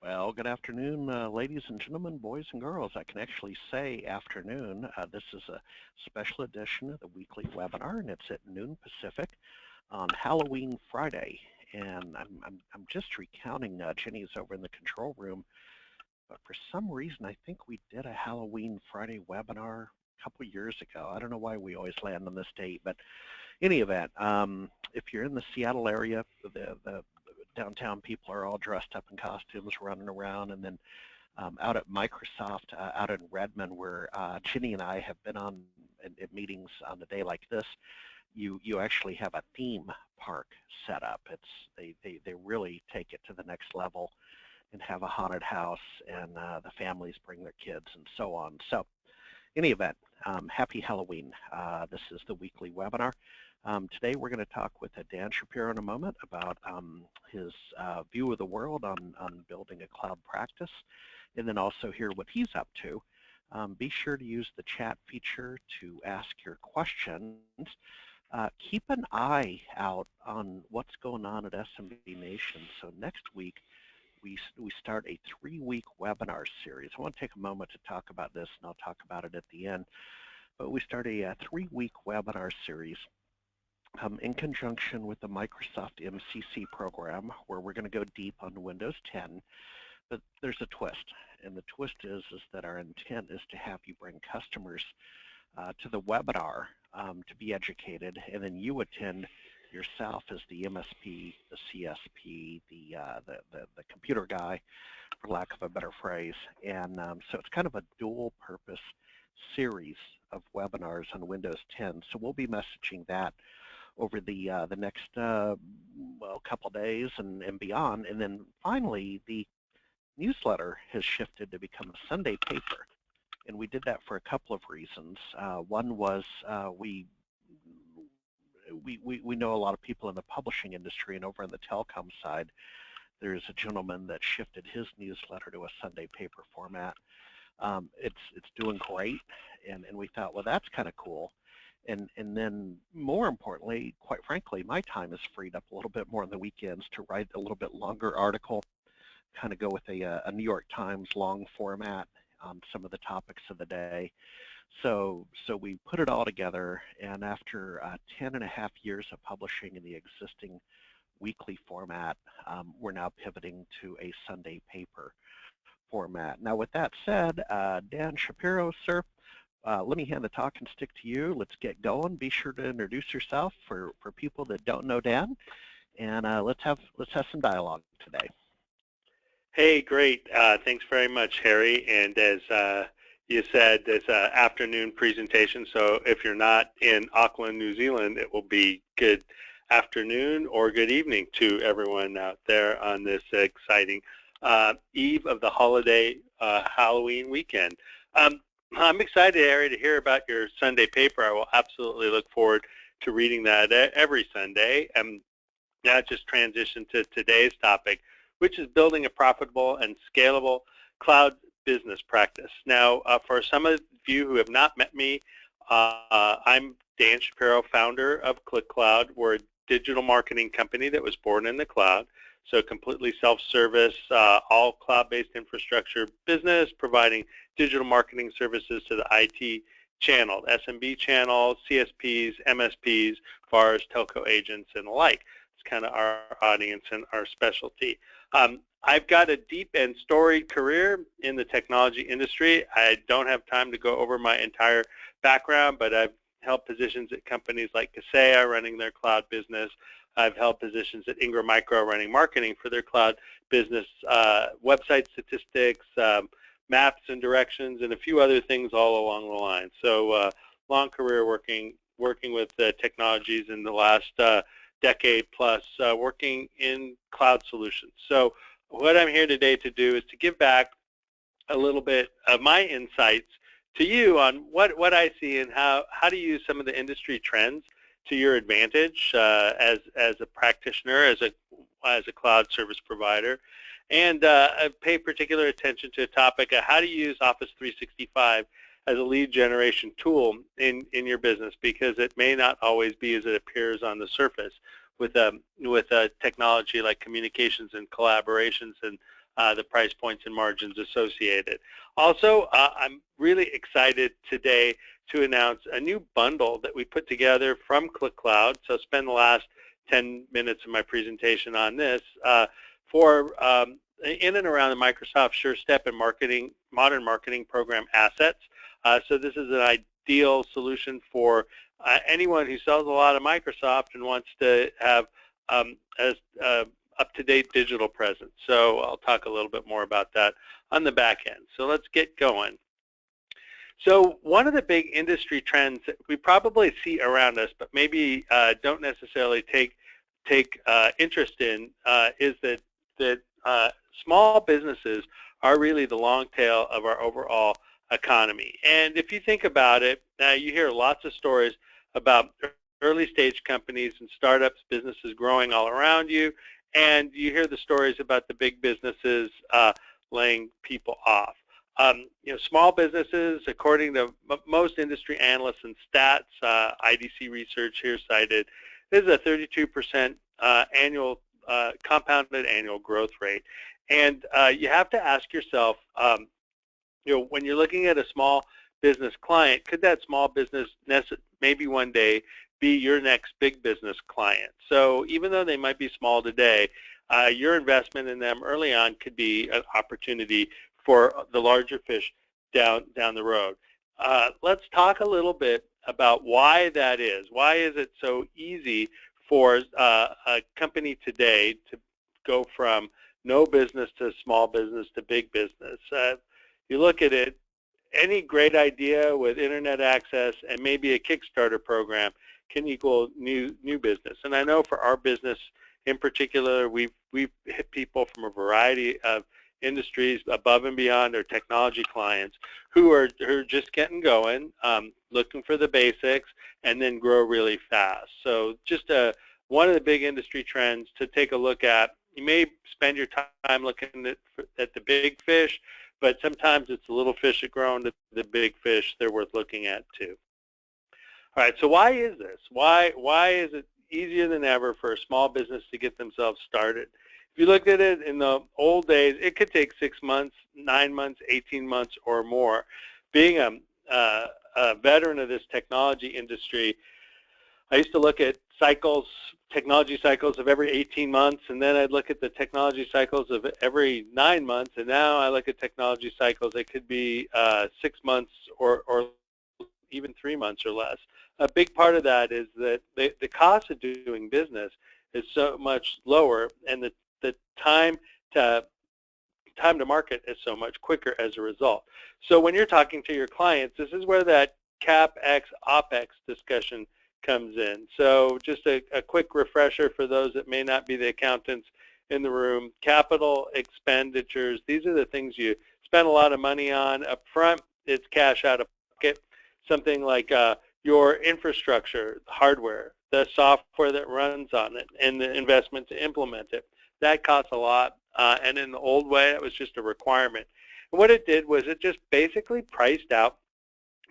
Well, good afternoon, ladies and gentlemen, boys and girls. I can actually say afternoon. This is a special edition of the weekly webinar, and it's at noon Pacific on Halloween Friday. And I'm just recounting. Jenny's over in the control room, but for some reason, I think we did a Halloween Friday webinar a couple years ago. I don't know why we always land on this date, but any event, if you're in the Seattle area, the downtown people are all dressed up in costumes running around, and then out at Microsoft out in Redmond, where Ginny and I have been on at meetings on a day like this, you actually have a theme park set up. They really take it to the next level and have a haunted house, and the families bring their kids and so on. So any event, happy Halloween. This is the weekly webinar. Today we're going to talk with Dan Shapiro in a moment about his view of the world on building a cloud practice, and then also hear what he's up to. Be sure to use the chat feature to ask your questions. Keep an eye out on what's going on at SMB Nation. So next week we start a 3-week webinar series. I want to take a moment to talk about this, and I'll talk about it at the end. But we start a 3-week webinar series in conjunction with the Microsoft MCC program, where we're going to go deep on Windows 10. But there's a twist, and the twist is that our intent is to have you bring customers to the webinar to be educated, and then you attend yourself as the MSP, the CSP, the computer guy, for lack of a better phrase. And so it's kind of a dual purpose series of webinars on Windows 10. So we'll be messaging that over the next couple days and beyond. And then finally, the newsletter has shifted to become a Sunday paper. And we did that for a couple of reasons. One was we know a lot of people in the publishing industry, and over on the telecom side, there's a gentleman that shifted his newsletter to a Sunday paper format. It's doing great, and we thought, well, that's kind of cool. And then more importantly, quite frankly, my time is freed up a little bit more on the weekends to write a little bit longer article, kind of go with a New York Times long format on some of the topics of the day. So we put it all together, and after 10.5 years of publishing in the existing weekly format, we're now pivoting to a Sunday paper format. Now, with that said, Dan Shapiro, sir, let me hand the talking stick to you. Let's get going. Be sure to introduce yourself for people that don't know Dan, and let's have some dialogue today. Hey, great. Thanks very much, Harry. And as you said, it's an afternoon presentation, so if you're not in Auckland, New Zealand, it will be good afternoon or good evening to everyone out there on this exciting eve of the holiday Halloween weekend. I'm excited, Harry, to hear about your Sunday paper. I will absolutely look forward to reading that every Sunday. And now just transition to today's topic, which is building a profitable and scalable cloud business practice. Now, for some of you who have not met me, I'm Dan Shapiro, founder of ClickCloud. We're a digital marketing company that was born in the cloud, so completely self-service, all cloud-based infrastructure business, providing digital marketing services to the IT channel, SMB channel, CSPs, MSPs, VARs, telco agents, and the like. It's kind of our audience and our specialty. I've got a deep and storied career in the technology industry. I don't have time to go over my entire background, but I've held positions at companies like Kaseya, running their cloud business. I've held positions at Ingram Micro, running marketing for their cloud business, website statistics, maps and directions, and a few other things all along the line. So long career working with technologies in the last decade plus, working in cloud solutions. So what I'm here today to do is to give back a little bit of my insights to you on what I see and how to use some of the industry trends to your advantage as a practitioner, as a cloud service provider, and I pay particular attention to a topic of how to use Office 365 as a lead generation tool in your business, because it may not always be as it appears on the surface with a technology like communications and collaborations and the price points and margins associated. Also, I'm really excited today to announce a new bundle that we put together from ClickCloud. So spend the last 10 minutes of my presentation on this for in and around the Microsoft SureStep and modern marketing program assets. So this is an ideal solution for anyone who sells a lot of Microsoft and wants to have a up-to-date digital presence. So I'll talk a little bit more about that on the back end. So let's get going. So one of the big industry trends that we probably see around us, but maybe don't necessarily take interest in, is that small businesses are really the long tail of our overall economy. And if you think about it, you hear lots of stories about early stage companies and startups, businesses growing all around you, and you hear the stories about the big businesses laying people off. Small businesses, according to most industry analysts and stats, IDC research here cited, is a 32% annual compounded annual growth rate. And you have to ask yourself, when you're looking at a small business client, could that small business maybe one day be your next big business client? So even though they might be small today, your investment in them early on could be an opportunity for the larger fish down the road. Let's talk a little bit about why that is. Why is it so easy for a company today to go from no business to small business to big business? You look at it, any great idea with internet access and maybe a Kickstarter program can equal new business. And I know for our business in particular, we've hit people from a variety of industries above and beyond our technology clients who are just getting going, looking for the basics, and then grow really fast. So just one of the big industry trends to take a look at. You may spend your time looking at the big fish, but sometimes it's the little fish that grow into the big fish. They're worth looking at too. All right, so why is this? Why is it easier than ever for a small business to get themselves started? If you look at it in the old days, it could take 6 months, 9 months, 18 months, or more. Being a veteran of this technology industry, I used to look at technology cycles of every 18 months, and then I'd look at the technology cycles of every 9 months, and now I look at technology cycles that could be 6 months or even 3 months or less. A big part of that is that the cost of doing business is so much lower, and the time to market is so much quicker as a result. So when you're talking to your clients, this is where that CapEx, OpEx discussion comes in. So just a quick refresher for those that may not be the accountants in the room. Capital expenditures, these are the things you spend a lot of money on up front. It's cash out of pocket. Something like your infrastructure, hardware, the software that runs on it, and the investment to implement it. That costs a lot, and in the old way, it was just a requirement. And what it did was it just basically priced out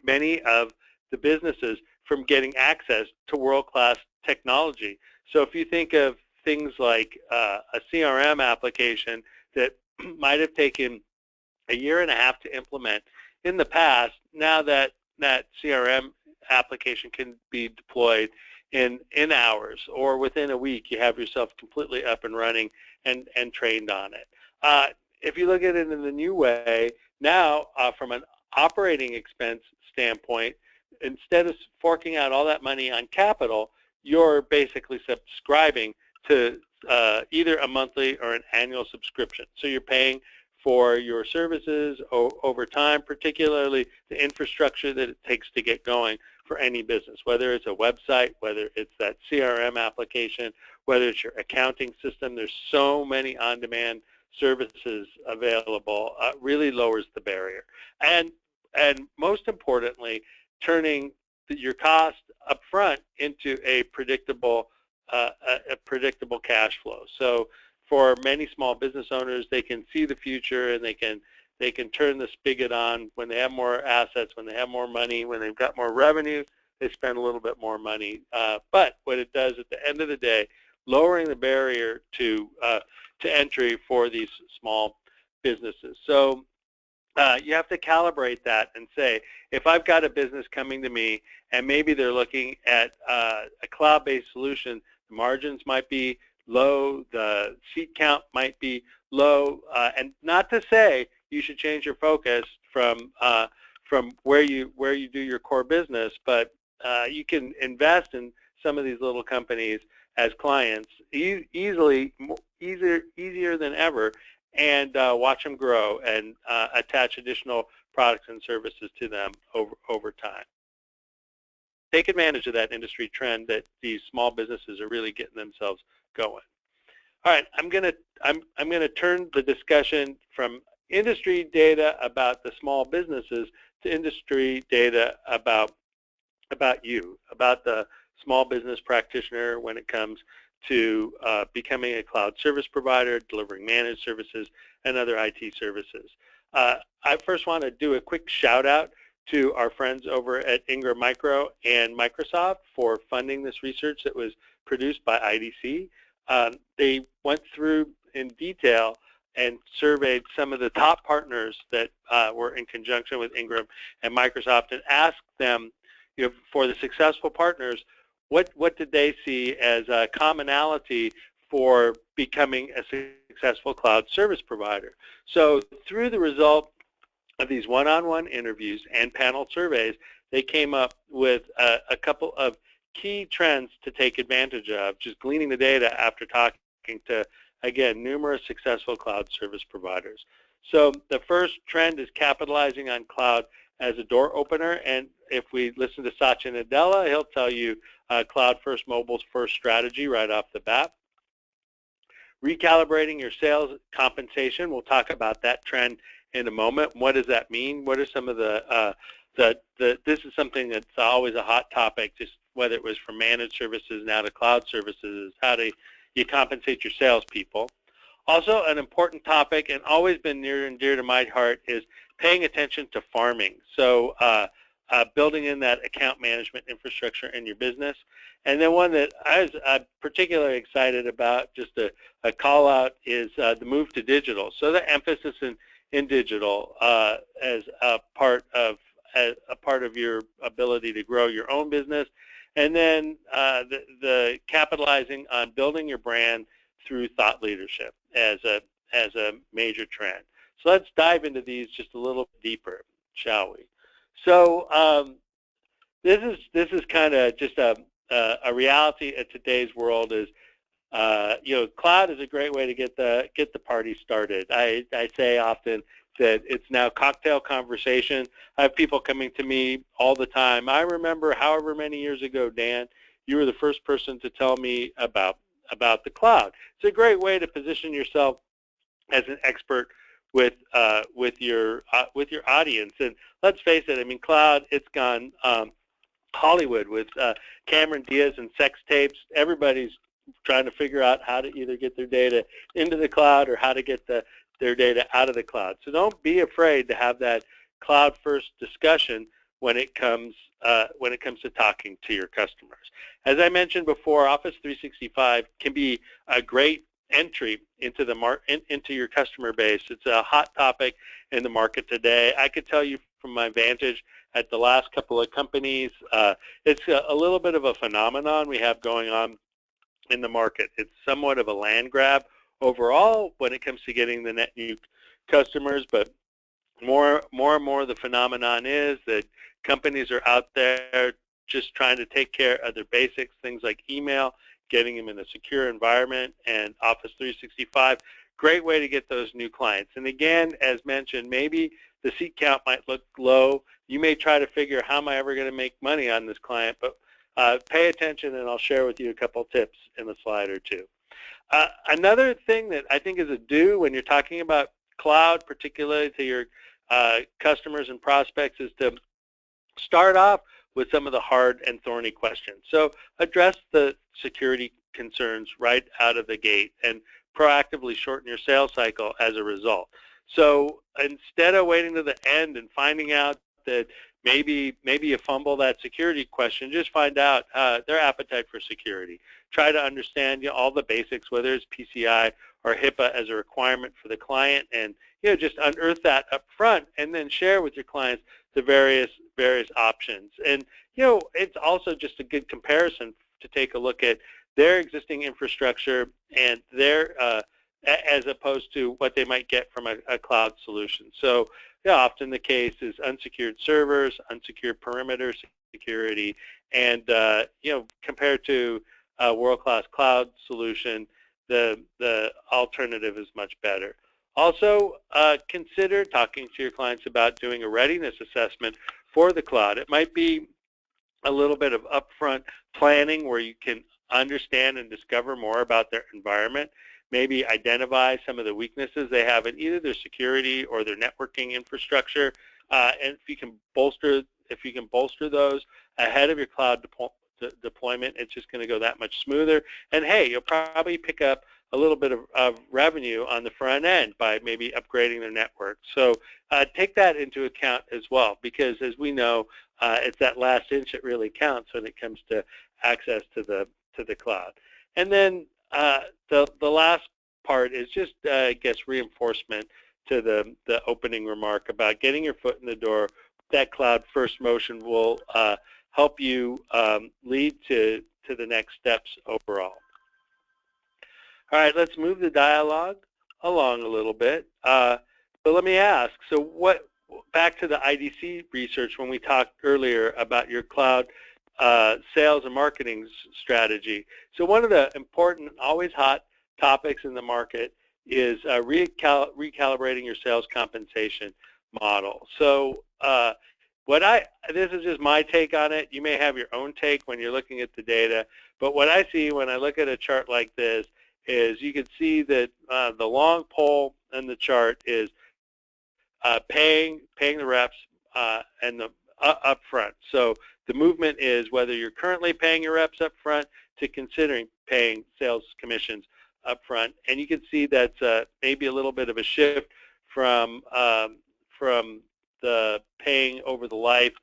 many of the businesses from getting access to world-class technology. So if you think of things like a CRM application that might have taken a year and a half to implement in the past, now that CRM application can be deployed in hours, or within a week you have yourself completely up and running and trained on it. If you look at it in the new way, now from an operating expense standpoint, instead of forking out all that money on capital, you're basically subscribing to either a monthly or an annual subscription. So you're paying for your services over time, particularly the infrastructure that it takes to get going for any business, whether it's a website, whether it's that CRM application, whether it's your accounting system. There's so many on-demand services available, really lowers the barrier. And most importantly, turning your cost up front into a predictable cash flow. So for many small business owners, they can see the future, and they can turn the spigot on when they have more assets, when they have more money, when they've got more revenue, they spend a little bit more money. But what it does at the end of the day, lowering the barrier to entry for these small businesses. So you have to calibrate that and say, if I've got a business coming to me and maybe they're looking at a cloud-based solution, the margins might be low, the seat count might be low, and not to say you should change your focus from where you do your core business, but you can invest in some of these little companies as clients easier than ever, and watch them grow and attach additional products and services to them over time. Take advantage of that industry trend that these small businesses are really getting themselves going. All right, I'm gonna turn the discussion from industry data about the small businesses to industry data about you, about the small business practitioner when it comes to becoming a cloud service provider, delivering managed services, and other IT services. I first want to do a quick shout out to our friends over at Ingram Micro and Microsoft for funding this research that was produced by IDC. They went through in detail and surveyed some of the top partners that were in conjunction with Ingram and Microsoft and asked them, for the successful partners, what did they see as a commonality for becoming a successful cloud service provider? So through the result of these one-on-one interviews and panel surveys, they came up with a couple of key trends to take advantage of, just gleaning the data after talking to, again, numerous successful cloud service providers. So the first trend is capitalizing on cloud as a door opener, and if we listen to Satya Nadella, he'll tell you cloud first, mobile's first strategy right off the bat. Recalibrating your sales compensation, we'll talk about that trend in a moment. What does that mean? What are some of this is something that's always a hot topic, just whether it was from managed services now to cloud services, how do you compensate your salespeople? Also, an important topic and always been near and dear to my heart is paying attention to farming. So building in that account management infrastructure in your business. And then one that I'm particularly excited about, just a call out, is the move to digital. So the emphasis in digital as a part of your ability to grow your own business, and then the capitalizing on building your brand through thought leadership as a major trend. So let's dive into these just a little deeper, shall we? So this is kind of just a reality of today's world. Is cloud is a great way to get the party started. I say often that it's now cocktail conversation. I have people coming to me all the time. I remember however many years ago, Dan, you were the first person to tell me about the cloud. It's a great way to position yourself as an expert with your audience. And let's face it, I mean, cloud, it's gone Hollywood with Cameron Diaz and sex tapes. Everybody's trying to figure out how to either get their data into the cloud or how to get their data out of the cloud. So don't be afraid to have that cloud first discussion when it comes to talking to your customers. As I mentioned before, Office 365 can be a great entry into into your customer base. It's a hot topic in the market today. I could tell you from my vantage at the last couple of companies, it's a little bit of a phenomenon we have going on in the market. It's somewhat of a land grab overall when it comes to getting the net new customers, but more and more the phenomenon is that companies are out there just trying to take care of their basics, things like email, getting them in a secure environment, and Office 365, great way to get those new clients. And again, as mentioned, maybe the seat count might look low. You may try to figure, how am I ever going to make money on this client? But pay attention, and I'll share with you a couple tips in a slide or two. Another thing that I think is a do when you're talking about cloud, particularly to your customers and prospects, is to start off with some of the hard and thorny questions. So address the security concerns right out of the gate and proactively shorten your sales cycle as a result. So instead of waiting to the end and finding out that maybe you fumble that security question. Just find out their appetite for security. Try to understand all the basics, whether it's PCI or HIPAA as a requirement for the client, and just unearth that up front, and then share with your clients the various options. And it's also just a good comparison to take a look at their existing infrastructure and their as opposed to what they might get from a cloud solution. So often the case is unsecured servers, unsecured perimeter security, and compared to a world-class cloud solution, the alternative is much better. Also, consider talking to your clients about doing a readiness assessment for the cloud. It might be a little bit of upfront planning where you can understand and discover more about their environment, maybe identify some of the weaknesses they have in either their security or their networking infrastructure, and if you can bolster those ahead of your cloud deployment, it's just going to go that much smoother. And hey, you'll probably pick up a little bit of revenue on the front end by maybe upgrading their network. So take that into account as well, because as we know, it's that last inch that really counts when it comes to access to the cloud. And then the last part is just, I guess, reinforcement to the opening remark about getting your foot in the door. That cloud first motion will help you lead to the next steps overall. All right, let's move the dialogue along a little bit. But let me ask, so back to the IDC research when we talked earlier about your cloud sales and marketing strategy. So one of the important, always hot topics in the market is recalibrating your sales compensation model. So this is just my take on it. You may have your own take when you're looking at the data, but what I see when I look at a chart like this is you can see that the long pole in the chart is paying the reps and the up front. So the movement is whether you're currently paying your reps up front to considering paying sales commissions up front. And you can see that's maybe a little bit of a shift from the paying over the life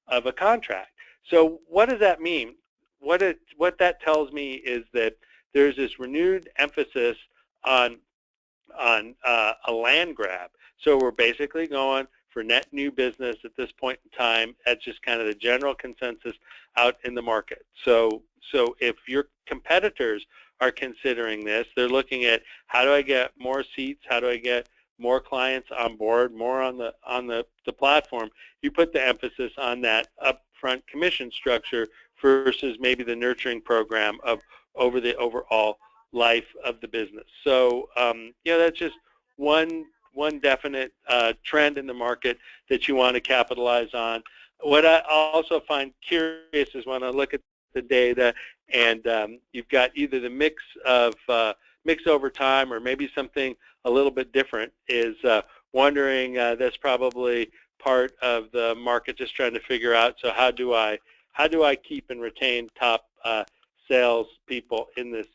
of a contract. So what does that mean? What that tells me is that there's this renewed emphasis on a land grab. So we're basically going for net new business at this point in time. That's just kind of the general consensus out in the market. So if your competitors are considering this, they're looking at how do I get more seats, how do I get more clients on board, more on the platform. You put the emphasis on that upfront commission structure versus maybe the nurturing program over the overall life of the business. So that's just one definite trend in the market that you want to capitalize on. What I also find curious is when I look at the data and you've got either the mix over time or maybe something a little bit different, is wondering that's probably part of the market just trying to figure out, so how do I keep and retain top sales people in this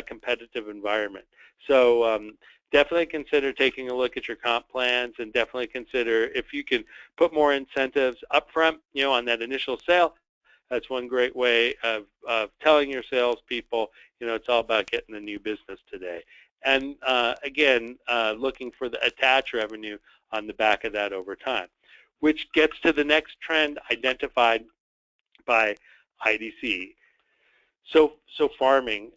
competitive environment. So definitely consider taking a look at your comp plans, and definitely consider if you can put more incentives up front, on that initial sale. That's one great way of telling your salespeople, it's all about getting the new business today. And again, looking for the attach revenue on the back of that over time, which gets to the next trend identified by IDC. So farming,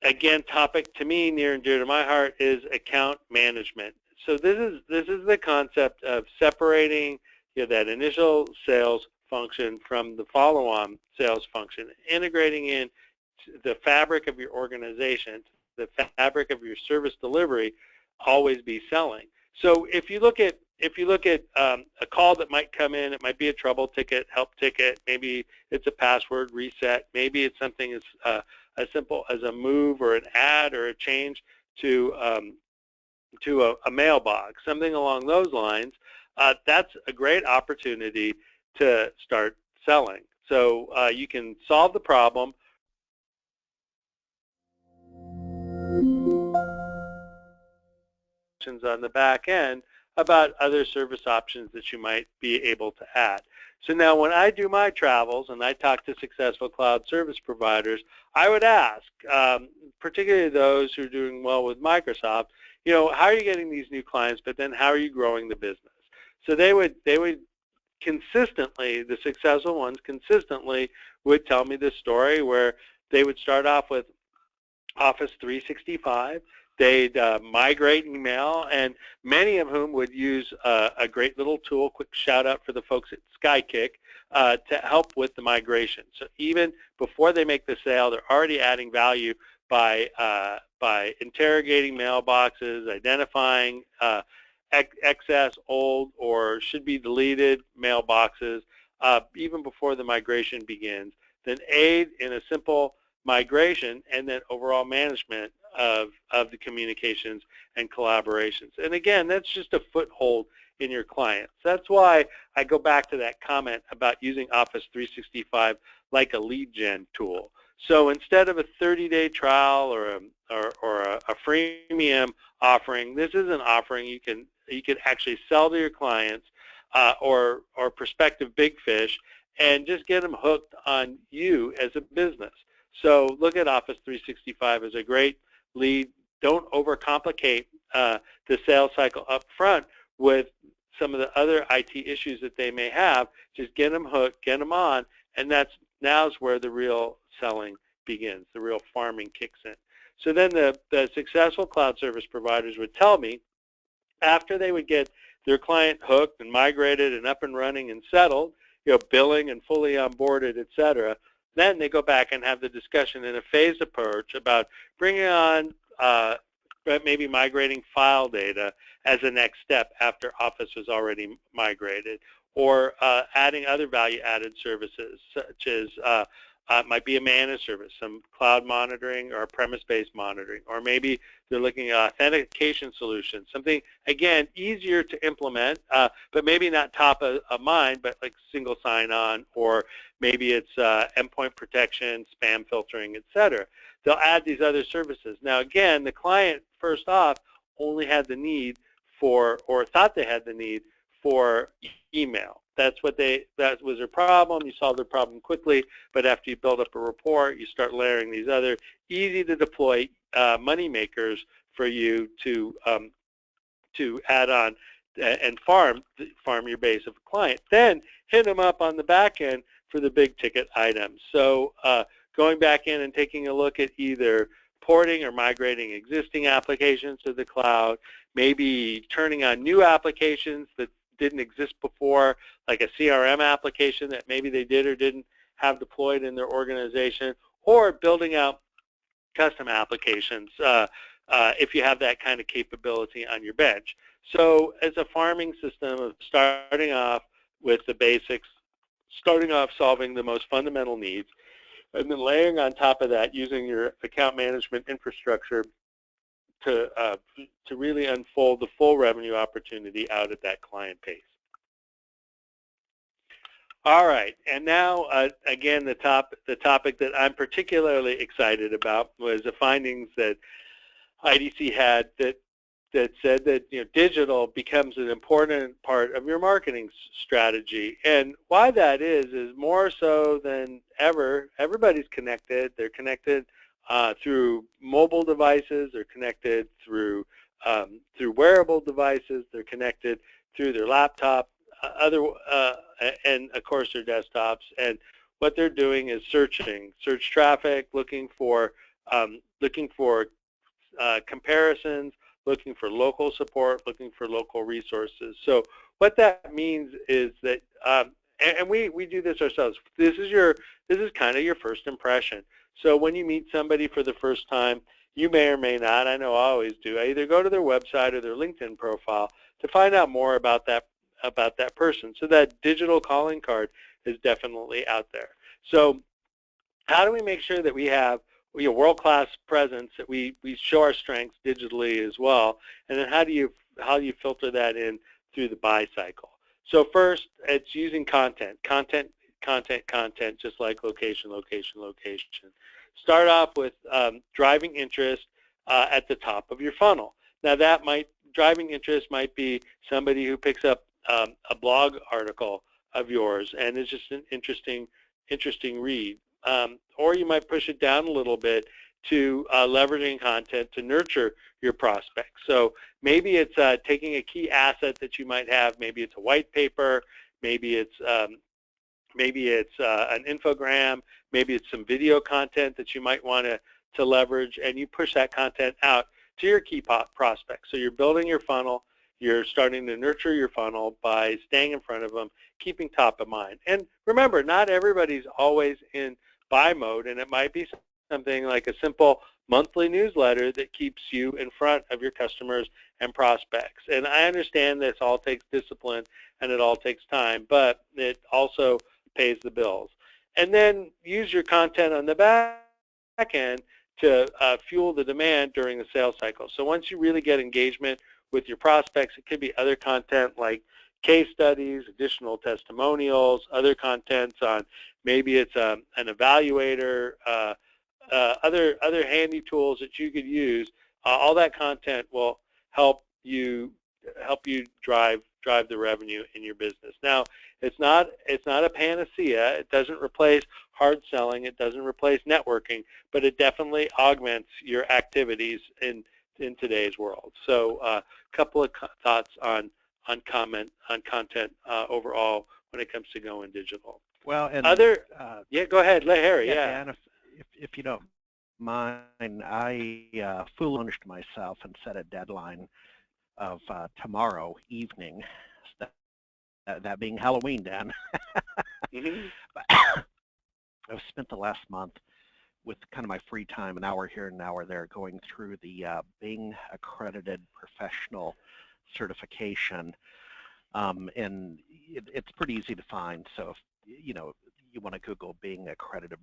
again, topic to me near and dear to my heart is account management. So this is the concept of separating that initial sales function from the follow-on sales function, integrating in the fabric of your organization, the fabric of your service delivery, always be selling. So if you look at a call that might come in, it might be a trouble ticket, help ticket, maybe it's a password reset, maybe it's something as simple as a move or an add or a change to a mailbox, something along those lines. That's a great opportunity to start selling. So you can solve the problem on the back end about other service options that you might be able to add. So now when I do my travels and I talk to successful cloud service providers, I would ask, particularly those who are doing well with Microsoft, how are you getting these new clients, but then how are you growing the business? So they would consistently, the successful ones consistently would tell me this story where they would start off with Office 365. They'd migrate email, and many of whom would use a great little tool, quick shout out for the folks at Skykick, to help with the migration. So even before they make the sale, they're already adding value by interrogating mailboxes, identifying excess, old, or should be deleted mailboxes even before the migration begins, then aid in a simple migration and then overall management of the communications and collaborations. And again, that's just a foothold in your clients. That's why I go back to that comment about using Office 365 like a lead gen tool. So instead of a 30-day trial or a freemium offering, this is an offering you can actually sell to your clients or prospective big fish and just get them hooked on you as a business. So look at Office 365 as a great lead. Don't overcomplicate the sales cycle up front with some of the other IT issues that they may have. Just get them hooked, get them on, and now's where the real selling begins, the real farming kicks in. So then the successful cloud service providers would tell me, after they would get their client hooked and migrated and up and running and settled, billing and fully onboarded, et cetera, then they go back and have the discussion in a phased approach about bringing on maybe migrating file data as a next step after Office was already migrated, or adding other value-added services, such as might be a managed service, some cloud monitoring or premise-based monitoring, or maybe they're looking at authentication solutions, something, again, easier to implement, but maybe not top of mind, but like single sign-on, or maybe it's endpoint protection, spam filtering, et cetera. They'll add these other services. Now, again, the client, first off, only had the need for, or thought they had the need for email. That was their problem. You solve their problem quickly, but after you build up a rapport, you start layering these other easy to deploy money makers for you to add on and farm your base of a client. Then hit them up on the back end for the big ticket items. So going back in and taking a look at either porting or migrating existing applications to the cloud, maybe turning on new applications that didn't exist before, like a CRM application that maybe they did or didn't have deployed in their organization, or building out custom applications if you have that kind of capability on your bench. So as a farming system of starting off with the basics, starting off solving the most fundamental needs, and then layering on top of that using your account management infrastructure to really unfold the full revenue opportunity out at that client base. All right, and now again, the topic that I'm particularly excited about was the findings that IDC had that said that digital becomes an important part of your marketing strategy. And why that is more so than ever. Everybody's connected. They're connected through mobile devices. They're connected through wearable devices. They're connected through their laptop, and of course their desktops. And what they're doing is search traffic, looking for comparisons, looking for local support, looking for local resources. So what that means is that, and we do this ourselves. This is kind of your first impression. So when you meet somebody for the first time, you may or may not, I know I always do, I either go to their website or their LinkedIn profile to find out more about that person. So that digital calling card is definitely out there. So how do we make sure that we have world-class presence, that we show our strengths digitally as well, and then how do you filter that in through the buy cycle? So first, it's using content, just like location. Start off with driving interest at the top of your funnel. Now that might driving interest might be somebody who picks up a blog article of yours and it's just an interesting read. Or you might push it down a little bit to leveraging content to nurture your prospects. So maybe it's taking a key asset that you might have. Maybe it's a white paper. Maybe it's an infogram. Maybe it's some video content that you might want to leverage, and you push that content out to your key prospects. So you're building your funnel. You're starting to nurture your funnel by staying in front of them, keeping top of mind. And remember, not everybody's always in buy mode, and it might be something like a simple monthly newsletter that keeps you in front of your customers and prospects. And I understand this all takes discipline and it all takes time, but it also pays the bills. And then use your content on the back end to fuel the demand during the sales cycle. So once you really get engagement with your prospects, it could be other content like case studies, additional testimonials, other contents on maybe it's an evaluator, other handy tools that you could use. All that content will help you drive the revenue in your business. Now, it's not a panacea. It doesn't replace hard selling. It doesn't replace networking, but it definitely augments your activities in today's world. So, a couple of thoughts on content overall when it comes to going digital. Well, and yeah, go ahead, let Harry. Yeah, Dan, if you don't mind, I foolish myself and set a deadline of tomorrow evening, that being Halloween, Dan. Mm-hmm. I've spent the last month with kind of my free time, an hour here and an hour there, going through the Bing accredited professional certification, and it's pretty easy to find. So if you want to Google Bing accredited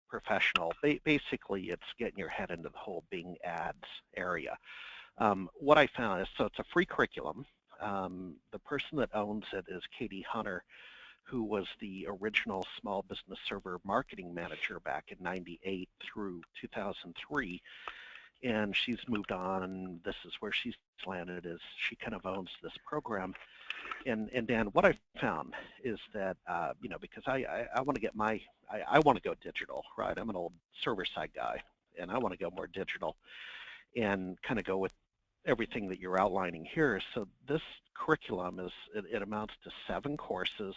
professional, basically it's getting your head into the whole Bing ads area. What I found is, so it's a free curriculum. The person that owns it is Katie Hunter, who was the original small business server marketing manager back in '98 through 2003. And she's moved on, and this is where she's landed, is she kind of owns this program. And Dan, what I found is that, because I want to get I want to go digital, right? I'm an old server side guy, and I want to go more digital and kind of go with everything that you're outlining here. So this curriculum it amounts to 7 courses,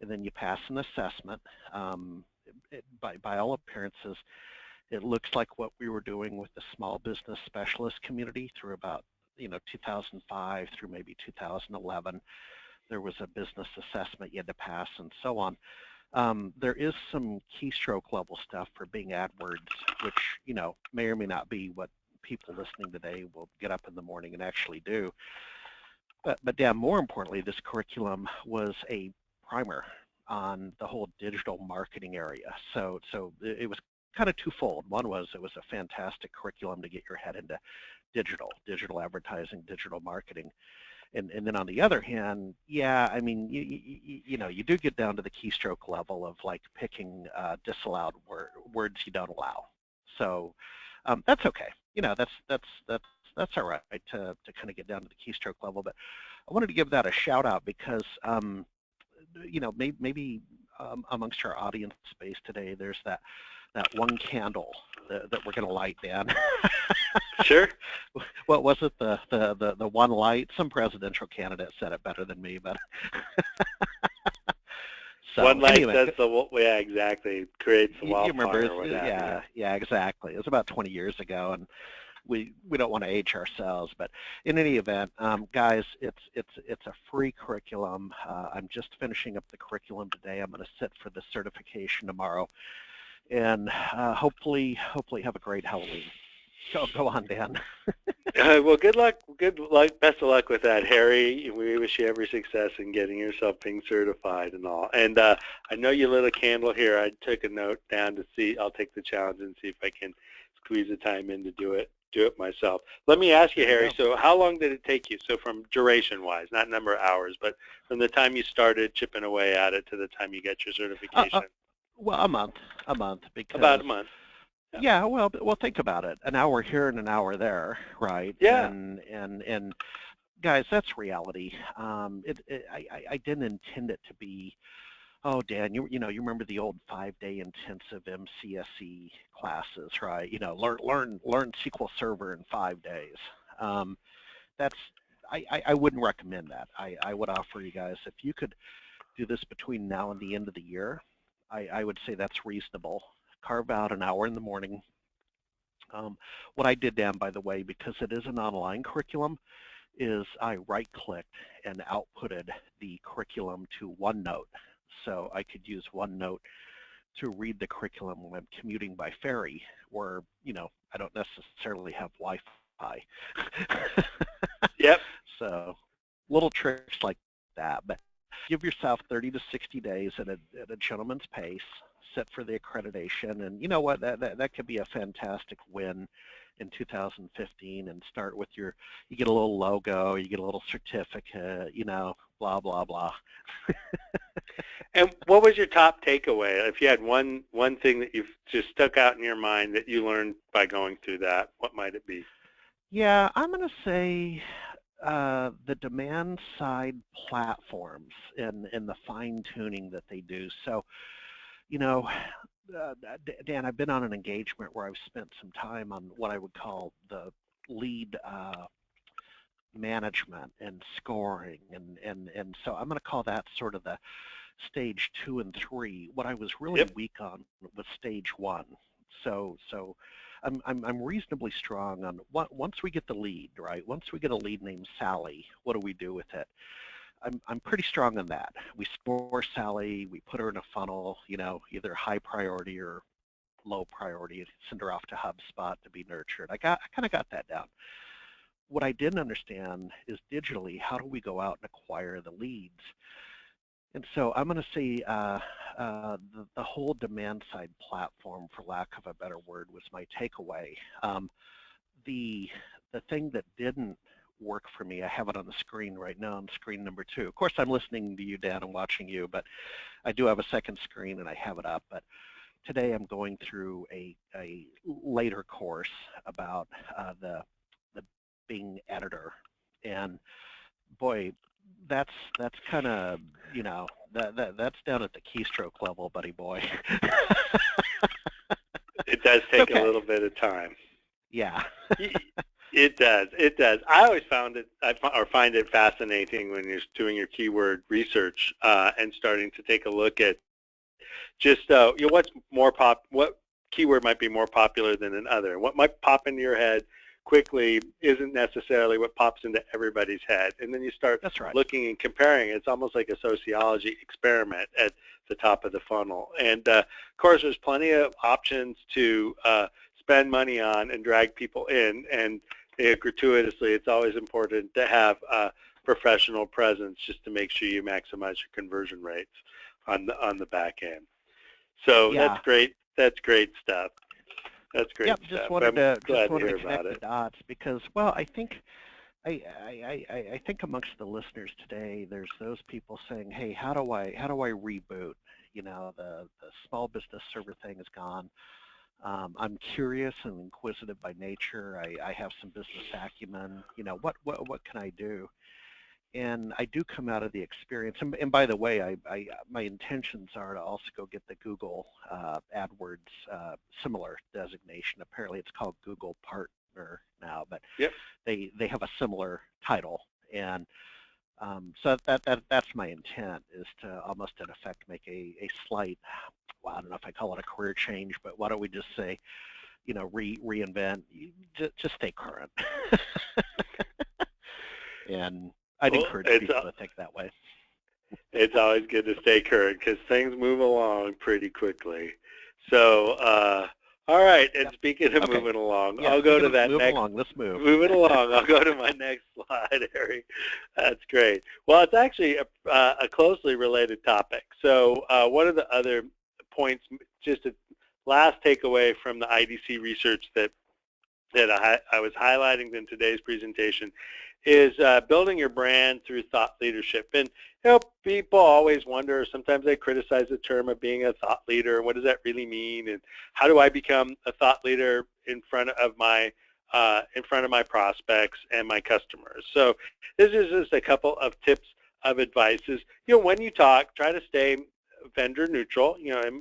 and then you pass an assessment. By all appearances, it looks like what we were doing with the small business specialist community through about 2005 through maybe 2011. There was a business assessment you had to pass and so on. There is some keystroke level stuff for Bing AdWords, which may or may not be what people listening today will get up in the morning and actually do. But Dan, more importantly, this curriculum was a primer on the whole digital marketing area. So it was kind of twofold. One was it was a fantastic curriculum to get your head into digital advertising, digital marketing. And then on the other hand, yeah, I mean, you do get down to the keystroke level of like picking disallowed words you don't allow. So that's okay. That's all right to kind of get down to the keystroke level. But I wanted to give that a shout out because maybe amongst our audience space today, there's that one candle that we're going to light, Dan. Sure. What was it? The one light? Some presidential candidate said it better than me, but so, one light anyway, does yeah, exactly, creates the wildfire. You remember? Yeah, exactly. It was about 20 years ago, and we don't want to age ourselves, but in any event, guys, it's a free curriculum. I'm just finishing up the curriculum today. I'm going to sit for the certification tomorrow, and hopefully have a great Halloween. Go on, Dan. Well, good luck, best of luck with that, Harry. We wish you every success in getting yourself Bing certified and all. And I know you lit a candle here. I took a note down to see. I'll take the challenge and see if I can squeeze the time in to do it myself. Let me ask you, Harry, so how long did it take you? So from duration-wise, not number of hours, but from the time you started chipping away at it to the time you get your certification? Well, a month. Because about a month. Yeah, well, think about it. An hour here and an hour there, right? Yeah. And guys, that's reality. I didn't intend it to be. Oh, Dan, you remember the old 5-day intensive MCSE classes, right? Learn SQL Server in 5 days. Um, that's I wouldn't recommend that. I would offer you guys if you could do this between now and the end of the year, I would say that's reasonable. Carve out an hour in the morning. What I did, Dan, by the way, because it is an online curriculum, is I right-clicked and outputted the curriculum to OneNote. So I could use OneNote to read the curriculum when I'm commuting by ferry, where, I don't necessarily have Wi-Fi. Yep. So little tricks like that. But give yourself 30 to 60 days at a gentleman's pace, set for the accreditation, and you know what, that could be a fantastic win in 2015, and start with you get a little logo, you get a little certificate, blah, blah, blah. And what was your top takeaway? If you had one thing that you've just stuck out in your mind that you learned by going through that, what might it be? Yeah, I'm going to say the demand side platforms and the fine tuning that they do. So, you know, Dan, I've been on an engagement where I've spent some time on what I would call the lead management and scoring, and so I'm going to call that sort of the stage 2 and 3. What I was really Yep. weak on was stage 1. So I'm reasonably strong on once we get the lead, right? Once we get a lead named Sally, what do we do with it? I'm pretty strong on that. We score Sally, we put her in a funnel, either high priority or low priority, send her off to HubSpot to be nurtured. I kind of got that down. What I didn't understand is digitally, how do we go out and acquire the leads? And so I'm going to say the whole demand side platform, for lack of a better word, was my takeaway. The the thing that didn't work for me, I have it on the screen right now, on screen number 2. Of course, I'm listening to you, Dan, and watching you, but I do have a second screen and I have it up. But today I'm going through a later course about the Bing editor, and boy, that's kind of that's down at the keystroke level, buddy boy. It does It's take a okay. little bit of time. Yeah. It does. It does. I always find it fascinating when you're doing your keyword research and starting to take a look at just what keyword might be more popular than another. What might pop into your head quickly isn't necessarily what pops into everybody's head. And then you start That's right. looking and comparing. It's almost like a sociology experiment at the top of the funnel. And of course, there's plenty of options to spend money on and drag people in. And gratuitously, it's always important to have a professional presence just to make sure you maximize your conversion rates on the back end. So that's Yeah. great. That's great stuff. That's great Yep. Just stuff. wanted I'm to just glad to wanted to hear about connect the it. dots because, well, I think I think amongst the listeners today, there's those people saying, "Hey, how do I reboot? The small business server thing is gone. I'm curious and inquisitive by nature. I have some business acumen. What can I do?" And I do come out of the experience. And by the way, my intentions are to also go get the Google AdWords similar designation. Apparently, it's called Google Partner now, but Yep. they have a similar title. And so that's my intent, is to almost in effect make a slight, well, I don't know if I call it a career change, but why don't we just say, reinvent, just stay current. And I'd Well, encourage people to think that way. it's always good to stay current because things move along pretty quickly. So, all right. And Yep. speaking of Okay. moving along, Yeah, I'll go speaking to of that moving next. along, let's move. Moving along, I'll go to my next slide, Harry. That's great. Well, it's actually a closely related topic. So, one of the other points, just a last takeaway from the IDC research that I was highlighting in today's presentation, is building your brand through thought leadership. And people always wonder, sometimes they criticize the term of being a thought leader, and what does that really mean, and how do I become a thought leader in front of my prospects and my customers. So this is just a couple of tips of advice. Is, when you talk, try to stay vendor neutral,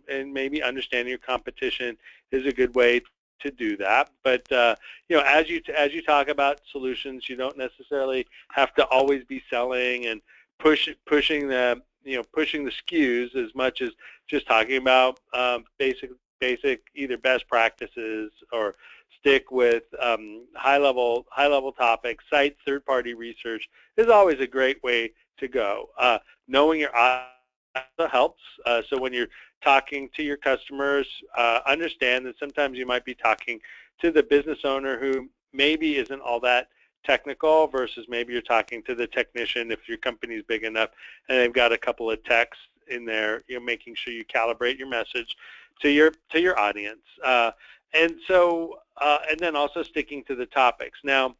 and maybe understanding your competition is a good way to do that. But as you talk about solutions, you don't necessarily have to always be selling and pushing the SKUs as much as just talking about basic either best practices, or stick with high level topics. Cite third-party research is always a great way to go. Knowing your audience helps. So when you're talking to your customers, understand that sometimes you might be talking to the business owner who maybe isn't all that technical, versus maybe you're talking to the technician if your company's big enough and they've got a couple of techs in there, making sure you calibrate your message to your audience. And then also sticking to the topics. Now,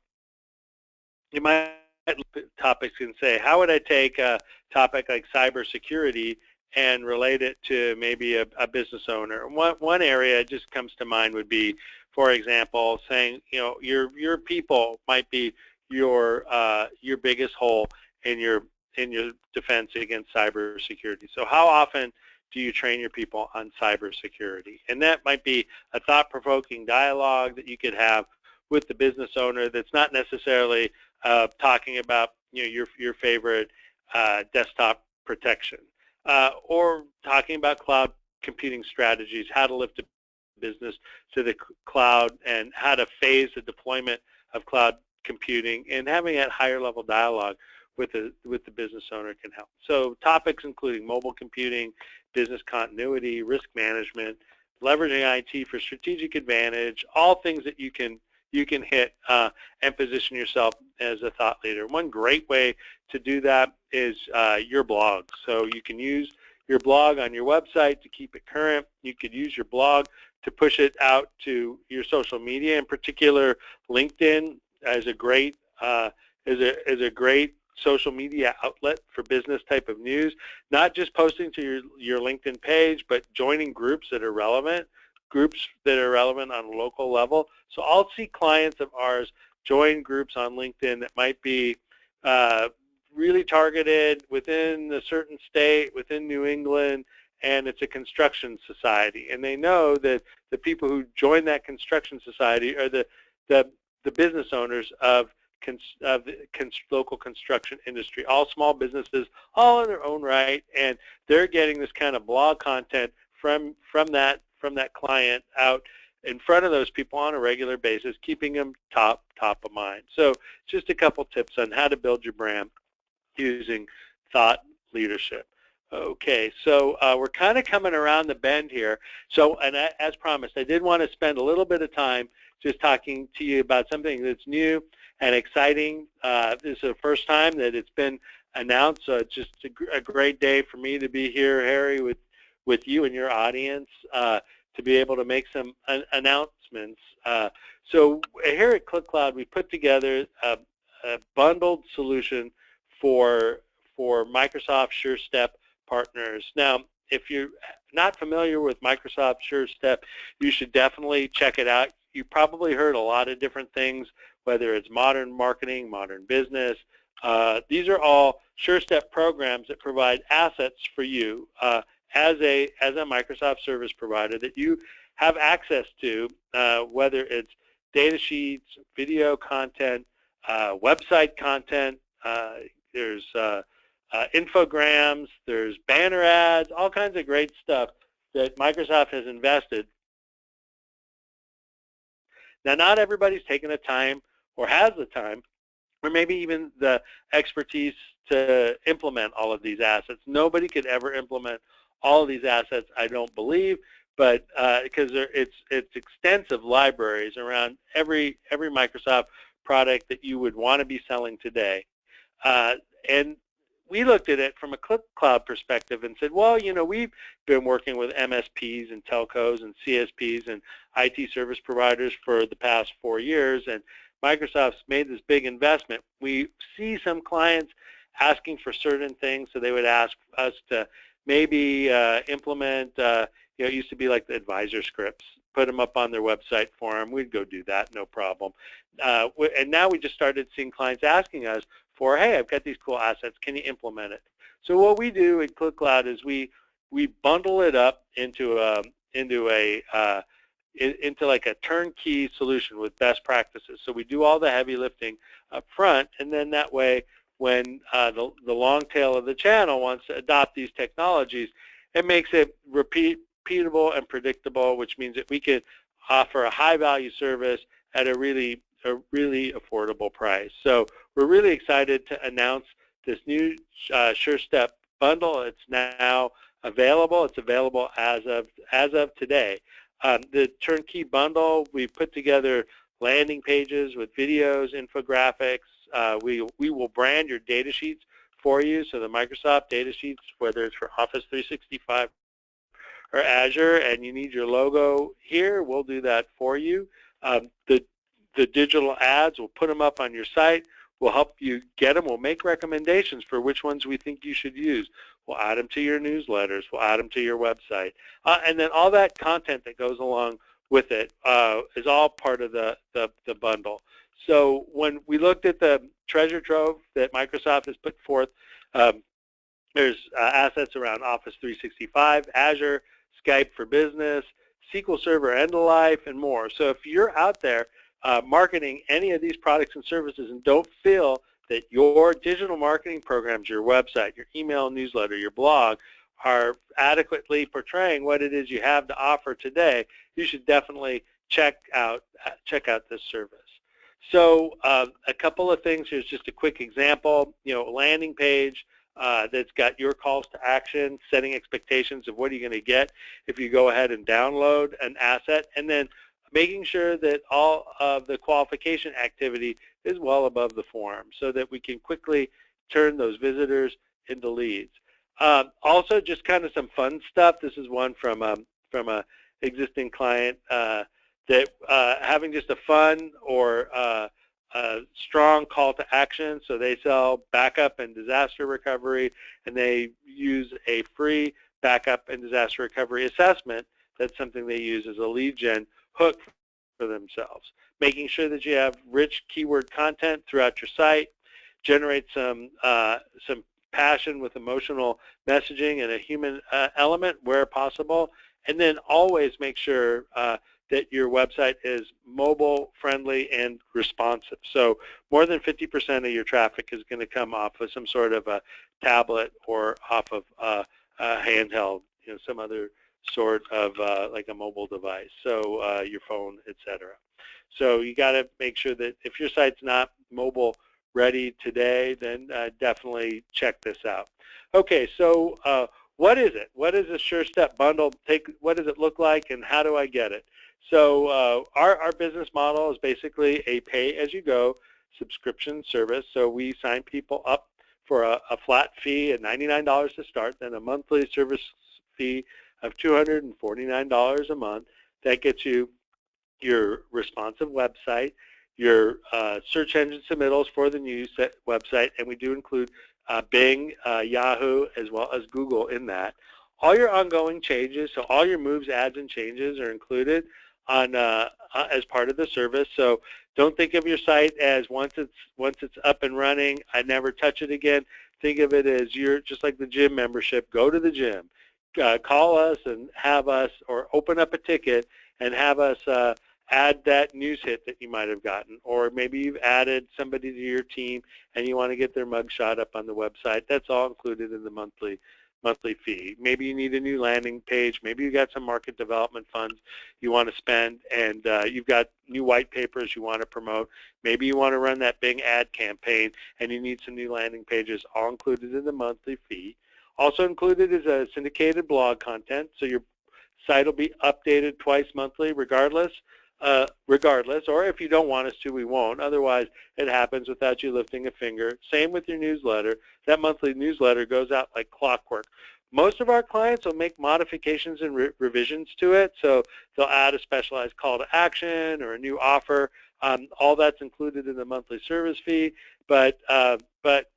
you might look at topics and say, how would I take a topic like cybersecurity and relate it to maybe a business owner? One area that just comes to mind would be, for example, saying, your people might be your biggest hole in your defense against cybersecurity. So how often do you train your people on cybersecurity? And that might be a thought-provoking dialogue that you could have with the business owner that's not necessarily talking about your favorite desktop protection, or talking about cloud computing strategies, how to lift a business to the cloud, and how to phase the deployment of cloud computing, and having that higher level dialogue with the business owner can help. So topics including mobile computing, business continuity, risk management, leveraging IT for strategic advantage, all things that you can hit and position yourself as a thought leader. One great way to do that is your blog. So you can use your blog on your website to keep it current. You could use your blog to push it out to your social media. In particular, LinkedIn is a great social media outlet for business type of news. Not just posting to your LinkedIn page, but joining groups that are relevant on a local level. So I'll see clients of ours join groups on LinkedIn that might be really targeted within a certain state, within New England, and it's a construction society. And they know that the people who join that construction society are the business owners of the local construction industry, all small businesses, all in their own right, and they're getting this kind of blog content from that client out in front of those people on a regular basis, keeping them top of mind. So just a couple tips on how to build your brand using thought leadership. Okay, so we're kind of coming around the bend here. So, and as promised, I did want to spend a little bit of time just talking to you about something that's new and exciting. This is the first time that it's been announced, so it's just a great day for me to be here, Harry, with you and your audience, to be able to make some announcements. So here at ClickCloud, we put together a bundled solution for Microsoft SureStep partners. Now, if you're not familiar with Microsoft SureStep, you should definitely check it out. You probably heard a lot of different things, whether it's modern marketing, modern business. These are all SureStep programs that provide assets for you as a Microsoft service provider that you have access to, whether it's data sheets, video content, website content, there's infograms, there's banner ads, all kinds of great stuff that Microsoft has invested. Now, not everybody's taken the time or has the time, or maybe even the expertise to implement all of these assets. Nobody could ever implement all of these assets, I don't believe, but because it's extensive libraries around every Microsoft product that you would want to be selling today. And we looked at it from a ClickCloud perspective and said, well, we've been working with MSPs and telcos and CSPs and IT service providers for the past 4 years, and Microsoft's made this big investment, we see some clients asking for certain things, so they would ask us to maybe implement, it used to be like the advisor scripts, put them up on their website for them. We'd go do that, no problem. And now we just started seeing clients asking us for, hey, I've got these cool assets, can you implement it? So what we do at ClickCloud is we bundle it up into like a turnkey solution with best practices. So we do all the heavy lifting up front, and then that way when the long tail of the channel wants to adopt these technologies, it makes it repeatable and predictable, which means that we can offer a high value service at a really affordable price. So we're really excited to announce this new SureStep bundle. It's now available. It's available as of today. The turnkey bundle, we put together landing pages with videos, infographics. We will brand your data sheets for you. So the Microsoft data sheets, whether it's for Office 365 or Azure, and you need your logo here, we'll do that for you. The digital ads, we'll put them up on your site. We'll help you get them. We'll make recommendations for which ones we think you should use. We'll add them to your newsletters. We'll add them to your website. And then all that content that goes along with it is all part of the bundle. So when we looked at the treasure trove that Microsoft has put forth, there's assets around Office 365, Azure, Skype for Business, SQL Server End of Life, and more. So if you're out there marketing any of these products and services and don't feel that your digital marketing programs, your website, your email newsletter, your blog are adequately portraying what it is you have to offer today, you should definitely check out this service. So a couple of things. Here's just a quick example. A landing page that's got your calls to action, setting expectations of what are you going to get if you go ahead and download an asset, and then making sure that all of the qualification activity is well above the form so that we can quickly turn those visitors into leads. Also, just kind of some fun stuff. This is one from a existing client that having just a fun or a strong call to action. So they sell backup and disaster recovery, and they use a free backup and disaster recovery assessment. That's something they use as a lead gen hook for themselves. Making sure that you have rich keyword content throughout your site, generate some passion with emotional messaging and a human element where possible, and then always make sure that your website is mobile friendly and responsive. So more than 50% of your traffic is going to come off of some sort of a tablet or off of a handheld, some other sort of like a mobile device, so your phone, etc. So you got to make sure that if your site's not mobile ready today, then definitely check this out. Okay, so what is it? What is a SureStep bundle? What does it look like, and how do I get it? So our business model is basically a pay-as-you-go subscription service. So we sign people up for a flat fee at $99 to start, then a monthly service fee of $249 a month. That gets you your responsive website, your search engine submittals for the new website, and we do include Bing, Yahoo, as well as Google in that. All your ongoing changes, so all your moves, ads, and changes are included on as part of the service. So don't think of your site as once it's up and running, I never touch it again. Think of it as you're just like the gym membership. Go to the gym. Call us and have us, or open up a ticket and have us add that news hit that you might have gotten, or maybe you've added somebody to your team and you want to get their mugshot up on the website. That's all included in the monthly fee. Maybe you need a new landing page. Maybe you got some market development funds you want to spend, and you've got new white papers you want to promote. Maybe you want to run that Bing ad campaign and you need some new landing pages, all included in the monthly fee. Also included is a syndicated blog content, so your site will be updated twice monthly regardless, or if you don't want us to, we won't. Otherwise, it happens without you lifting a finger. Same with your newsletter. That monthly newsletter goes out like clockwork. Most of our clients will make modifications and revisions to it, so they'll add a specialized call to action or a new offer All that's included in the monthly service fee, but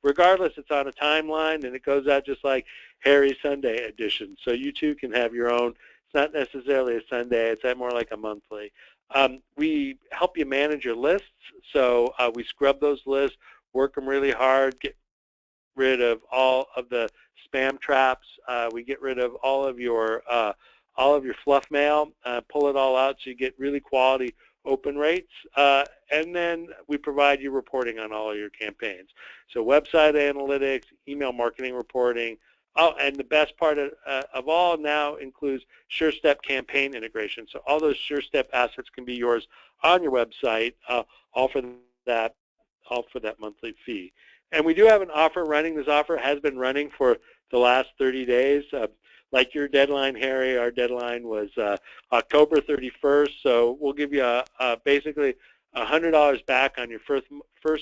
regardless, it's on a timeline, and it goes out just like Harry Sunday edition. So you too can have your own. It's not necessarily a Sunday. It's more like a monthly. We help you manage your lists. So we scrub those lists, work them really hard, get rid of all of the spam traps. We get rid of all of your fluff mail, pull it all out so you get really quality open rates, and then we provide you reporting on all of your campaigns. So website analytics, email marketing reporting, and the best part of all now includes SureStep campaign integration. So all those SureStep assets can be yours on your website, all for that monthly fee. And we do have an offer running. This offer has been running for the last 30 days. Like your deadline, Harry, our deadline was October 31st. So we'll give you basically $100 back on your first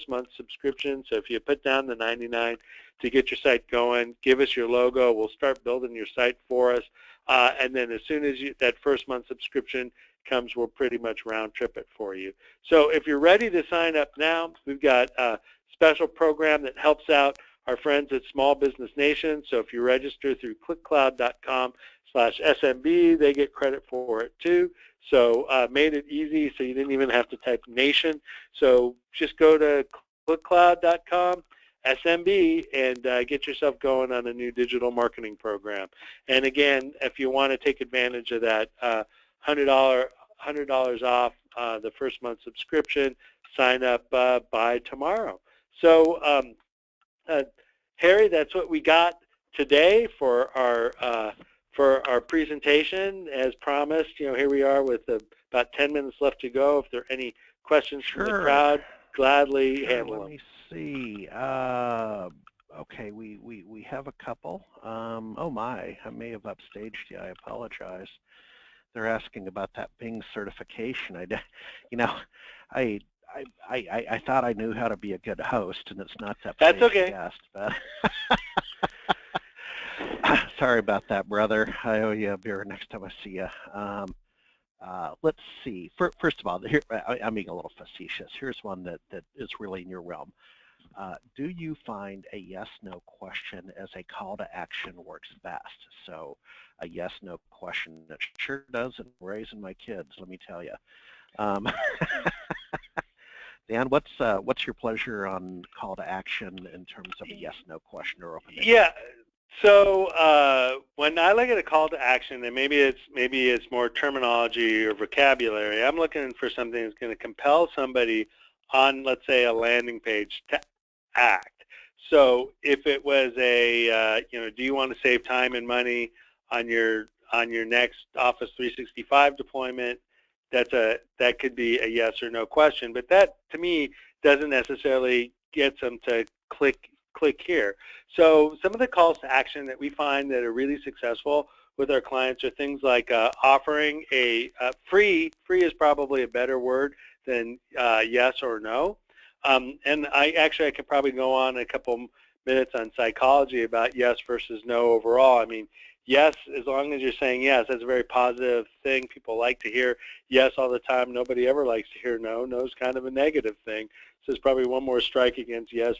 month subscription. So if you put down the $99 to get your site going, give us your logo. We'll start building your site for us. And then as soon as that first month subscription comes, we'll pretty much round trip it for you. So if you're ready to sign up now, we've got a special program that helps out our friends at Small Business Nation. So if you register through clickcloud.com/SMB, they get credit for it too. So made it easy so you didn't even have to type nation. So just go to clickcloud.com/SMB and get yourself going on a new digital marketing program. And again, if you want to take advantage of that $100 off the first month subscription, sign up by tomorrow. So Harry, that's what we got today for our presentation. As promised, here we are with about 10 minutes left to go. If there are any questions from the crowd, gladly handle them. Let me see. Okay, we have a couple. Oh my, I may have upstaged you. I apologize. They're asking about that Bing certification. I thought I knew how to be a good host, and it's not that. That's okay. Guest, but sorry about that, brother. I owe you a beer next time I see you. Let's see. First of all, here, I'm being a little facetious. Here's one that is really in your realm. Do you find a yes/no question as a call to action works best? So a yes/no question that sure doesn't raising my kids, let me tell you. Dan, what's your pleasure on call to action in terms of a yes/no question or open? Yeah. So when I look at a call to action, and maybe it's more terminology or vocabulary, I'm looking for something that's going to compel somebody on, let's say, a landing page to act. So if it was a, do you want to save time and money on your next Office 365 deployment? That could be a yes or no question, but that to me doesn't necessarily get them to click here. So some of the calls to action that we find that are really successful with our clients are things like offering a free is probably a better word than yes or no. And I could probably go on a couple minutes on psychology about yes versus no overall. I mean, yes, as long as you're saying yes, that's a very positive thing. People like to hear yes all the time. Nobody ever likes to hear no. No is kind of a negative thing. So there's probably one more strike against yes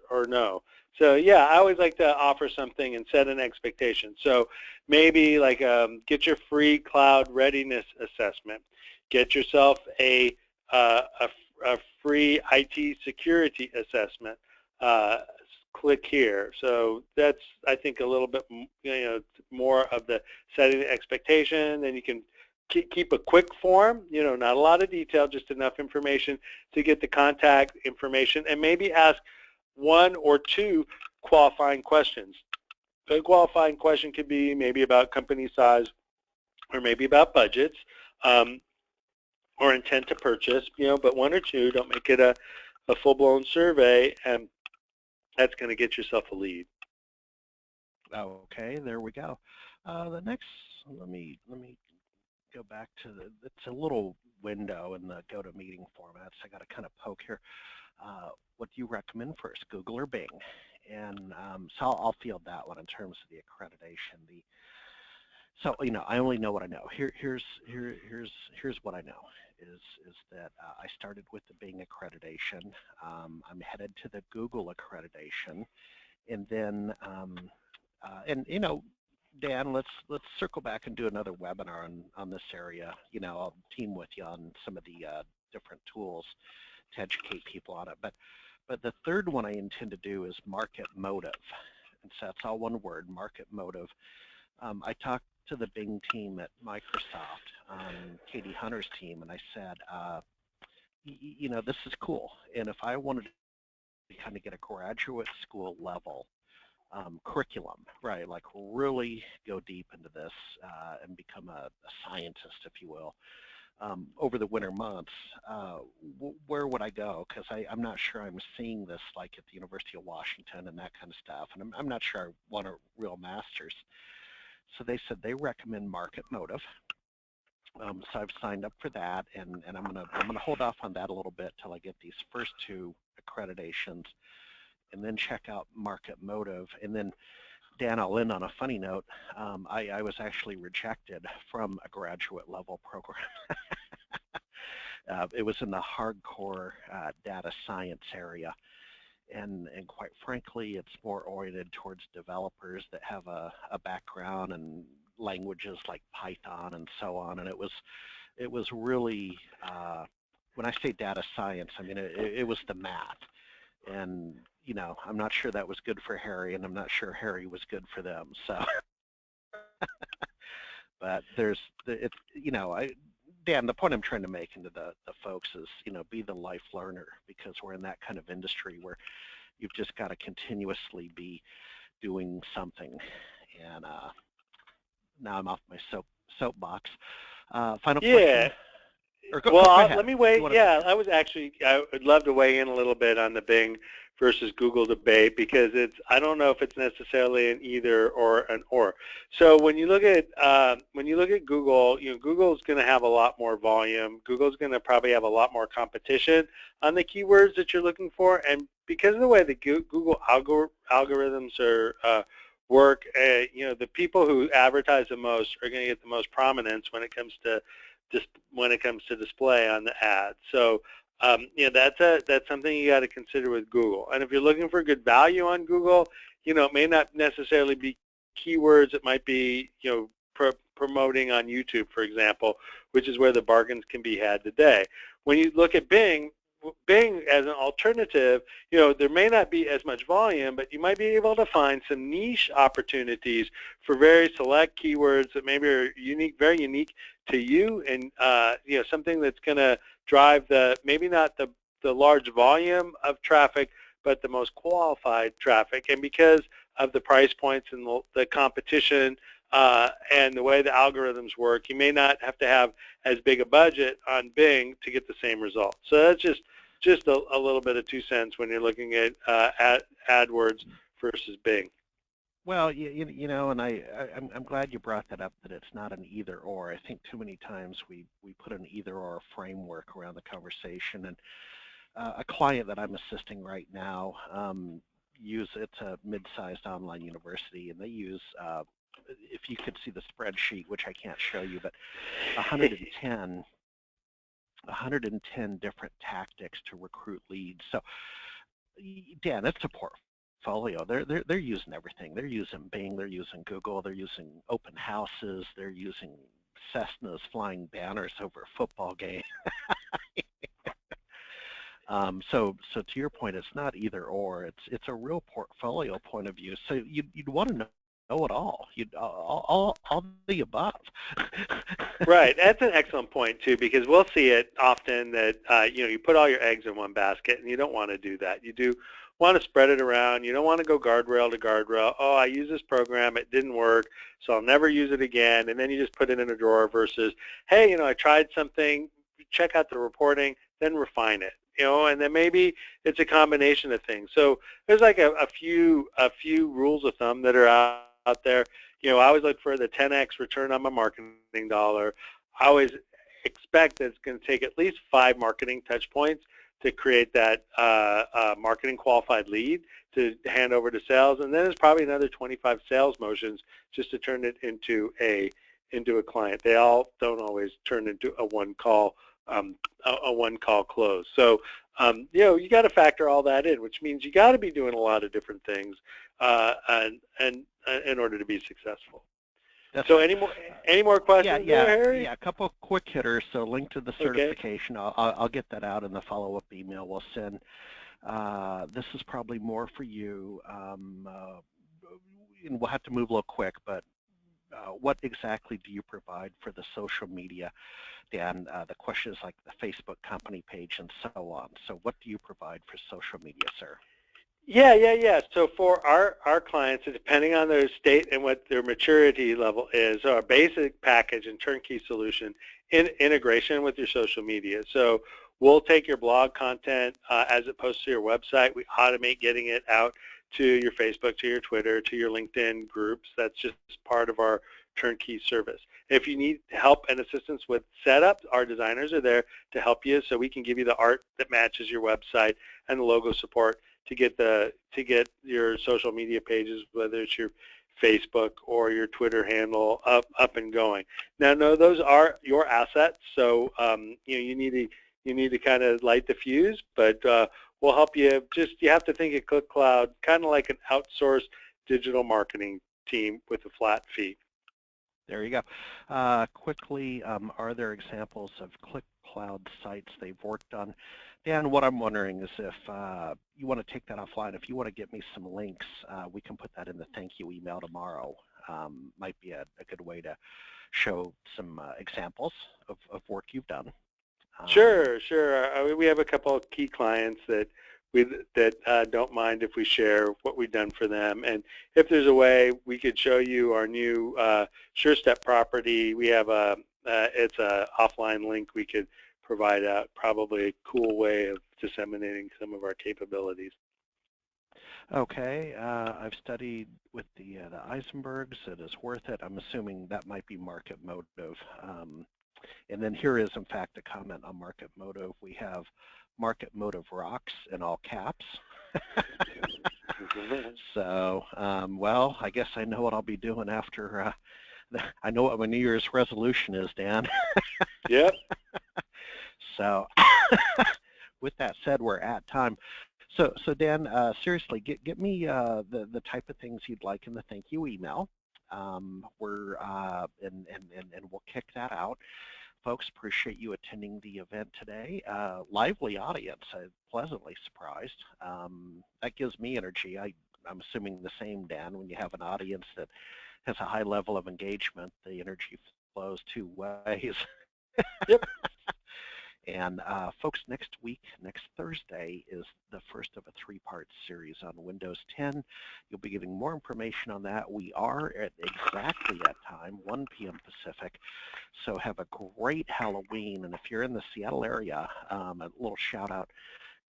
or no. So yeah, I always like to offer something and set an expectation. So maybe like get your free cloud readiness assessment. Get yourself a free IT security assessment. Click here. So that's, I think, a little bit more of the setting the expectation. Then you can keep a quick form, not a lot of detail, just enough information to get the contact information, and maybe ask one or two qualifying questions. A qualifying question could be maybe about company size, or maybe about budgets, or intent to purchase, but one or two. Don't make it a full-blown survey, and that's going to get yourself a lead. Okay, there we go. The next, let me go back to it's a little window in the GoToMeeting format, so I got to kind of poke here. What do you recommend first, Google or Bing? And so I'll field that one in terms of the accreditation. So I only know what I know. Here's what I know. is that I started with the Bing accreditation. I'm headed to the Google accreditation, and then and Dan, let's circle back and do another webinar on this area. I'll team with you on some of the different tools to educate people on it. But the third one I intend to do is market motive, and so that's all one word, market motive. I talked to the Bing team at Microsoft, Katie Hunter's team, and I said, this is cool, and if I wanted to kind of get a graduate school level curriculum, right? Like really go deep into this and become a scientist, if you will, over the winter months. Where would I go? Because I'm not sure I'm seeing this like at the University of Washington and that kind of stuff, and I'm not sure I want a real master's. So they said they recommend Market Motive. So I've signed up for that, and I'm gonna hold off on that a little bit till I get these first two accreditations, and then check out Market Motive. And then, Dan, I'll end on a funny note. I was actually rejected from a graduate level program. It was in the hardcore data science area. And quite frankly, it's more oriented towards developers that have a background in languages like Python and so on. And it was really, when I say data science, I mean, it was the math. And, I'm not sure that was good for Harry, and I'm not sure Harry was good for them. So, but Dan, the point I'm trying to make into the folks is, be the life learner, because we're in that kind of industry where you've just got to continuously be doing something. And now I'm off my soapbox. Final Yeah. question? Or Well, go ahead. let me weigh. Yeah, I would love to weigh in a little bit on the Bing versus Google debate, because I don't know if it's necessarily an either or an or. So when you look at Google, Google's going to have a lot more volume. Google's going to probably have a lot more competition on the keywords that you're looking for, and because of the way the Google algorithms work, the people who advertise the most are going to get the most prominence when it comes to display on the ad. So that's something you got to consider with Google. And if you're looking for good value on Google, it may not necessarily be keywords. It might be promoting on YouTube, for example, which is where the bargains can be had today. When you look at Bing as an alternative, there may not be as much volume, but you might be able to find some niche opportunities for very select keywords that maybe are very unique to you, and something that's going to drive maybe not the large volume of traffic, but the most qualified traffic. And because of the price points and the competition and the way the algorithms work, you may not have to have as big a budget on Bing to get the same result. So that's just a little bit of 2 cents when you're looking at AdWords versus Bing. Well, and I'm glad you brought that up, that it's not an either or. I think too many times we put an either or framework around the conversation. And a client that I'm assisting right now, it's a mid-sized online university, and they use, if you could see the spreadsheet, which I can't show you, but 110 different tactics to recruit leads. So, Dan, it's a portfolio. They're using everything. They're using Bing, they're using Google, they're using open houses, they're using Cessnas flying banners over a football game. So to your point, it's not either or. It's a real portfolio point of view. So you'd want to know it all. All the above. Right. That's an excellent point too, because we'll see it often that you put all your eggs in one basket, and you don't want to do that. You do want to spread it around. You don't want to go guardrail to guardrail. Oh, I use this program, it didn't work, so I'll never use it again. And then you just put it in a drawer versus, hey, I tried something, check out the reporting, then refine it. And then maybe it's a combination of things. So there's like a few rules of thumb that are out there. I always look for the 10x return on my marketing dollar. I always expect that it's going to take at least 5 marketing touch points to create that marketing qualified lead to hand over to sales, and then it's probably another 25 sales motions just to turn it into a client. They all don't always turn into a one call a one-call close. So, you got to factor all that in, which means you got to be doing a lot of different things and in order to be successful. That's So, right. any more questions there, Harry? Yeah. A couple of quick hitters. So, link to the Okay. certification. I'll get that out in the follow-up email we'll send. This is probably more for you, and we'll have to move a little quick. But what exactly do you provide for the social media? Dan, the question is like the Facebook company page and so on. So, what do you provide for social media, sir? Yeah. So for our clients, depending on their state and what their maturity level is, our basic package and turnkey solution in integration with your social media. So we'll take your blog content as it posts to your website. We automate getting it out to your Facebook, to your Twitter, to your LinkedIn groups. That's just part of our turnkey service. If you need help and assistance with setup, our designers are there to help you, so we can give you the art that matches your website and the logo support to get your social media pages, whether it's your Facebook or your Twitter handle, up and going. Now, no, those are your assets, so you need to kind of light the fuse, but we'll help you. You have to think of Click Cloud kind of like an outsourced digital marketing team with a flat fee. There you go. Quickly, are there examples of Click Cloud sites they've worked on? Dan, what I'm wondering is if you want to take that offline, if you want to get me some links, we can put that in the thank you email tomorrow. Might be a good way to show some examples of work you've done. Sure. We have a couple of key clients that don't mind if we share what we've done for them, and if there's a way we could show you our new SureStep property. We have it's a offline link we could provide out. Probably a cool way of disseminating some of our capabilities. Okay, I've studied with the Eisenbergs. It is worth it. I'm assuming that might be market motive. And then here is, in fact, a comment on market motive. We have market motive rocks in all caps. So, well, I guess I know what I'll be doing after. I know what my New Year's resolution is, Dan. Yep. So, with that said, we're at time. So Dan, seriously, get me the type of things you'd like in the thank you email. We're and we'll kick that out. Folks, appreciate you attending the event today. Lively audience, I'm pleasantly surprised. That gives me energy. I'm assuming the same, Dan, when you have an audience that has a high level of engagement, the energy flows two ways. Yep. And folks, next Thursday, is the first of a three-part series on Windows 10. You'll be getting more information on that. We are at exactly that time, 1 p.m. Pacific. So have a great Halloween. And if you're in the Seattle area, a little shout out.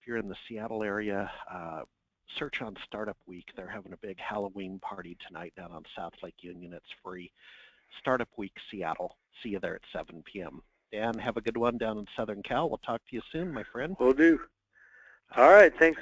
If you're in the Seattle area, search on Startup Week. They're having a big Halloween party tonight down on South Lake Union. It's free. Startup Week, Seattle. See you there at 7 p.m. Dan, have a good one down in Southern Cal. We'll talk to you soon, my friend. Will do. All right. Thanks.